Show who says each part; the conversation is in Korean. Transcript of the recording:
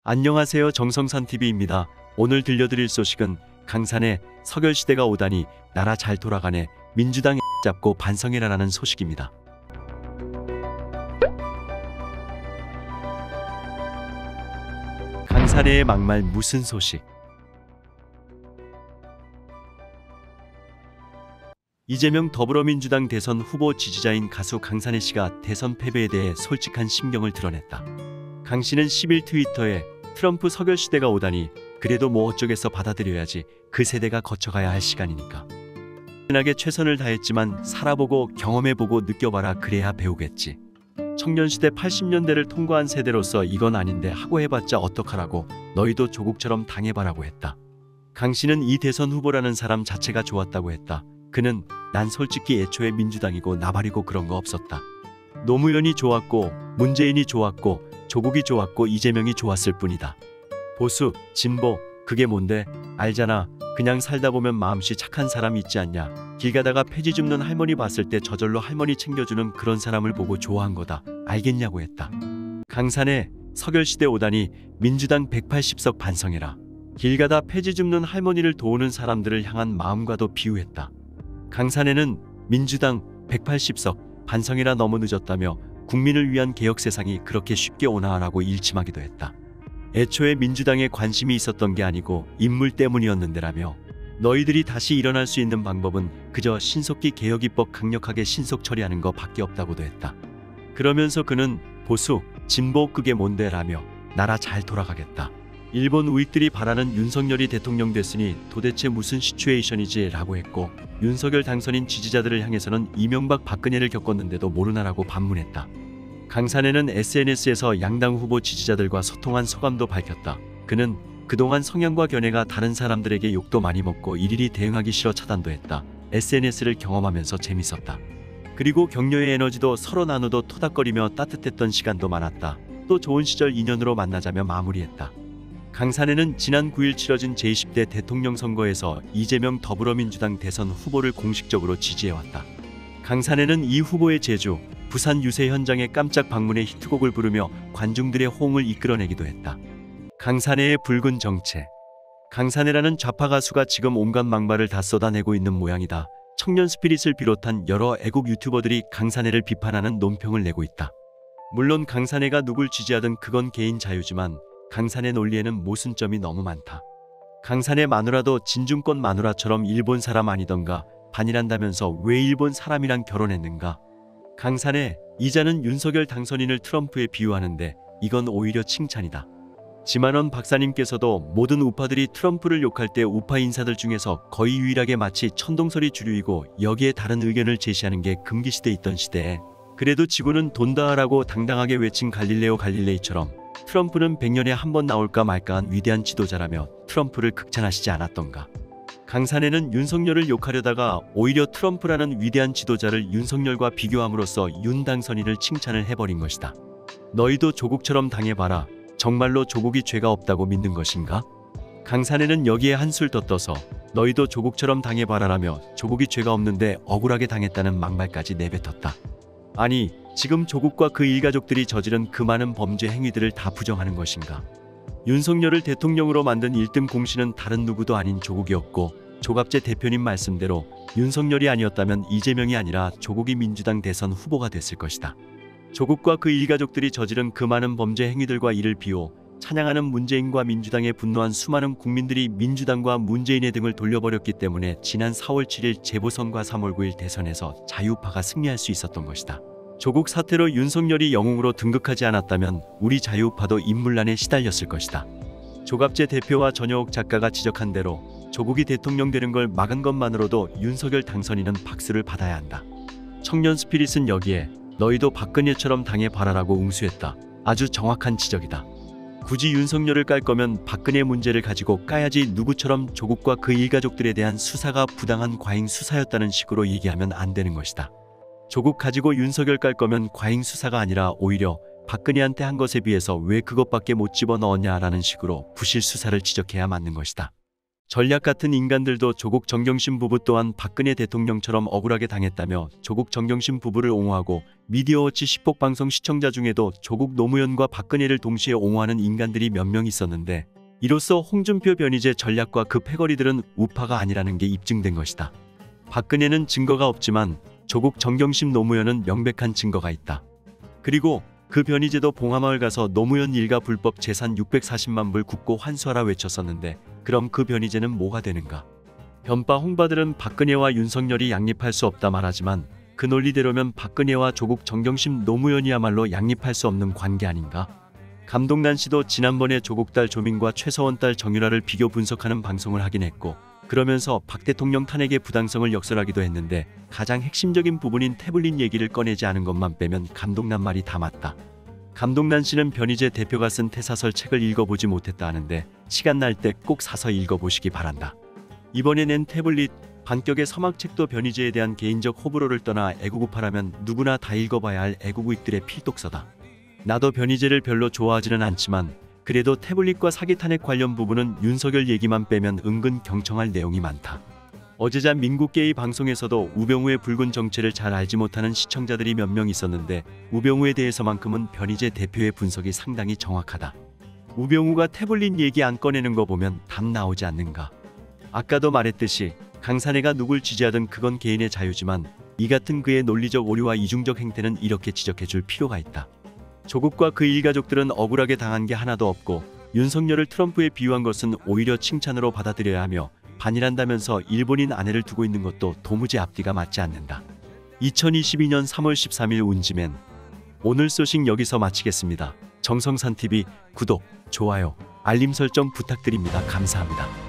Speaker 1: 안녕하세요. 정성산TV입니다. 오늘 들려드릴 소식은 강산에 서결시대가 오다니 나라 잘 돌아가네 민주당 잡고 반성해라라는 소식입니다. 강산에의 막말 무슨 소식? 이재명 더불어민주당 대선 후보 지지자인 가수 강산에 씨가 대선 패배에 대해 솔직한 심경을 드러냈다. 강 씨는 10일 트위터에 트럼프 서결시대가 오다니 그래도 뭐 어쩌겠어 받아들여야지 그 세대가 거쳐가야 할 시간이니까. 흔하게 최선을 다했지만 살아보고 경험해보고 느껴봐라 그래야 배우겠지. 청년시대 80년대를 통과한 세대로서 이건 아닌데 하고 해봤자 어떡하라고 너희도 조국처럼 당해봐라고 했다. 강 씨는 이 대선 후보라는 사람 자체가 좋았다고 했다. 그는 난 솔직히 애초에 민주당이고 나발이고 그런 거 없었다. 노무현이 좋았고 문재인이 좋았고 조국이 좋았고 이재명이 좋았을 뿐이다. 보수, 진보, 그게 뭔데? 알잖아. 그냥 살다 보면 마음씨 착한 사람 있지 않냐. 길 가다가 폐지 줍는 할머니 봤을 때 저절로 할머니 챙겨주는 그런 사람을 보고 좋아한 거다. 알겠냐고 했다. 강산에 서결시대 오다니 민주당 180석 반성해라. 길 가다 폐지 줍는 할머니를 도우는 사람들을 향한 마음과도 비유했다. 강산에는 민주당 180석 반성해라 너무 늦었다며 국민을 위한 개혁 세상이 그렇게 쉽게 오나라고 일침하기도 했다. 애초에 민주당에 관심이 있었던 게 아니고 인물 때문이었는데라며 너희들이 다시 일어날 수 있는 방법은 그저 신속히 개혁 입법 강력하게 신속 처리하는 거 밖에 없다고도 했다. 그러면서 그는 보수, 진보 그게 뭔데 라며 나라 잘 돌아가겠다. 일본 우익들이 바라는 윤석열이 대통령 됐으니 도대체 무슨 시츄에이션이지 라고 했고 윤석열 당선인 지지자들을 향해서는 이명박 박근혜를 겪었는데도 모르나라고 반문했다. 강산에는 SNS에서 양당 후보 지지자들과 소통한 소감도 밝혔다. 그는 그동안 성향과 견해가 다른 사람들에게 욕도 많이 먹고 일일이 대응하기 싫어 차단도 했다. SNS를 경험하면서 재밌었다. 그리고 격려의 에너지도 서로 나누도 토닥거리며 따뜻했던 시간도 많았다. 또 좋은 시절 인연으로 만나자며 마무리했다. 강산에는 지난 9일 치러진 제20대 대통령 선거에서 이재명 더불어민주당 대선 후보를 공식적으로 지지해왔다. 강산에는 이 후보의 제주, 부산 유세 현장에 깜짝 방문해 히트곡을 부르며 관중들의 호응을 이끌어내기도 했다. 강산에의 붉은 정체. 강산에라는 좌파 가수가 지금 온갖 막말을 다 쏟아내고 있는 모양이다. 청년 스피릿을 비롯한 여러 애국 유튜버들이 강산에를 비판하는 논평을 내고 있다. 물론 강산에가 누굴 지지하든 그건 개인 자유지만 강산의 논리에는 모순점이 너무 많다. 강산의 마누라도 진중권 마누라처럼 일본 사람 아니던가 반일한다면서 왜 일본 사람이랑 결혼했는가. 강산의 이자는 윤석열 당선인을 트럼프에 비유하는데 이건 오히려 칭찬이다. 지만원 박사님께서도 모든 우파들이 트럼프를 욕할 때 우파 인사들 중에서 거의 유일하게 마치 천동설이 주류이고 여기에 다른 의견을 제시하는 게 금기시대 있던 시대에 그래도 지구는 돈다라고 당당하게 외친 갈릴레오 갈릴레이처럼 트럼프는 100년에 한 번 나올까 말까한 위대한 지도자라며 트럼프를 극찬하시지 않았던가. 강산에는 윤석열을 욕하려다가 오히려 트럼프라는 위대한 지도자를 윤석열과 비교함으로써 윤 당선인을 칭찬을 해버린 것이다. 너희도 조국처럼 당해봐라. 정말로 조국이 죄가 없다고 믿는 것인가? 강산에는 여기에 한술 더 떠서 너희도 조국처럼 당해봐라라며 조국이 죄가 없는데 억울하게 당했다는 막말까지 내뱉었다. 아니 지금 조국과 그 일가족들이 저지른 그 많은 범죄 행위들을 다 부정하는 것인가? 윤석열을 대통령으로 만든 1등 공신은 다른 누구도 아닌 조국이었고 조갑재 대표님 말씀대로 윤석열이 아니었다면 이재명이 아니라 조국이 민주당 대선 후보가 됐을 것이다. 조국과 그 일가족들이 저지른 그 많은 범죄 행위들과 이를 비호 찬양하는 문재인과 민주당에 분노한 수많은 국민들이 민주당과 문재인의 등을 돌려버렸기 때문에 지난 4월 7일 재보선과 3월 9일 대선에서 자유파가 승리할 수 있었던 것이다. 조국 사태로 윤석열이 영웅으로 등극하지 않았다면 우리 자유파도 인물난에 시달렸을 것이다. 조갑재 대표와 전효옥 작가가 지적한 대로 조국이 대통령 되는 걸 막은 것만으로도 윤석열 당선인은 박수를 받아야 한다. 청년 스피릿은 여기에 너희도 박근혜처럼 당해봐라라고 응수했다. 아주 정확한 지적이다. 굳이 윤석열을 깔 거면 박근혜 문제를 가지고 까야지 누구처럼 조국과 그 일가족들에 대한 수사가 부당한 과잉 수사였다는 식으로 얘기하면 안 되는 것이다. 조국 가지고 윤석열 깔 거면 과잉 수사가 아니라 오히려 박근혜한테 한 것에 비해서 왜 그것밖에 못 집어넣었냐라는 식으로 부실 수사를 지적해야 맞는 것이다. 전략 같은 인간들도 조국 정경심 부부 또한 박근혜 대통령처럼 억울하게 당했다며 조국 정경심 부부를 옹호하고 미디어워치 10폭 방송 시청자 중에도 조국 노무현과 박근혜를 동시에 옹호하는 인간들이 몇 명 있었는데 이로써 홍준표 변희재 전략과 그 패거리들은 우파가 아니라는 게 입증된 것이다. 박근혜는 증거가 없지만 조국 정경심 노무현은 명백한 증거가 있다. 그리고 그 변희재도 봉하마을 가서 노무현 일가 불법 재산 640만 불 국고 환수하라 외쳤었는데 그럼 그 변희재는 뭐가 되는가? 변파 홍바들은 박근혜와 윤석열이 양립할 수 없다 말하지만 그 논리대로면 박근혜와 조국 정경심 노무현이야말로 양립할 수 없는 관계 아닌가? 감독난 씨도 지난번에 조국 딸 조민과 최서원 딸 정유라를 비교 분석하는 방송을 하긴 했고 그러면서 박 대통령 탄핵의 부당성을 역설하기도 했는데 가장 핵심적인 부분인 태블릿 얘기를 꺼내지 않은 것만 빼면 감독난 말이 다 맞다. 감독난 씨는 변희재 대표가 쓴 태사설 책을 읽어보지 못했다 하는데 시간 날 때 꼭 사서 읽어보시기 바란다. 이번에 낸 태블릿 반격의 서막책도 변희재에 대한 개인적 호불호를 떠나 애국우파라면 누구나 다 읽어봐야 할 애국우익들의 필독서다. 나도 변희재를 별로 좋아하지는 않지만 그래도 태블릿과 사기 탄핵 관련 부분은 윤석열 얘기만 빼면 은근 경청할 내용이 많다. 어제자 민국게이 방송에서도 우병우의 붉은 정체를 잘 알지 못하는 시청자들이 몇 명 있었는데 우병우에 대해서만큼은 변희재 대표의 분석이 상당히 정확하다. 우병우가 태블릿 얘기 안 꺼내는 거 보면 답 나오지 않는가. 아까도 말했듯이 강산해가 누굴 지지하든 그건 개인의 자유지만 이 같은 그의 논리적 오류와 이중적 행태는 이렇게 지적해 줄 필요가 있다. 조국과 그 일가족들은 억울하게 당한 게 하나도 없고 윤석열을 트럼프에 비유한 것은 오히려 칭찬으로 받아들여야 하며 반일한다면서 일본인 아내를 두고 있는 것도 도무지 앞뒤가 맞지 않는다. 2022년 3월 13일 운지맨. 오늘 소식 여기서 마치겠습니다. 정성산TV 구독, 좋아요, 알림 설정 부탁드립니다. 감사합니다.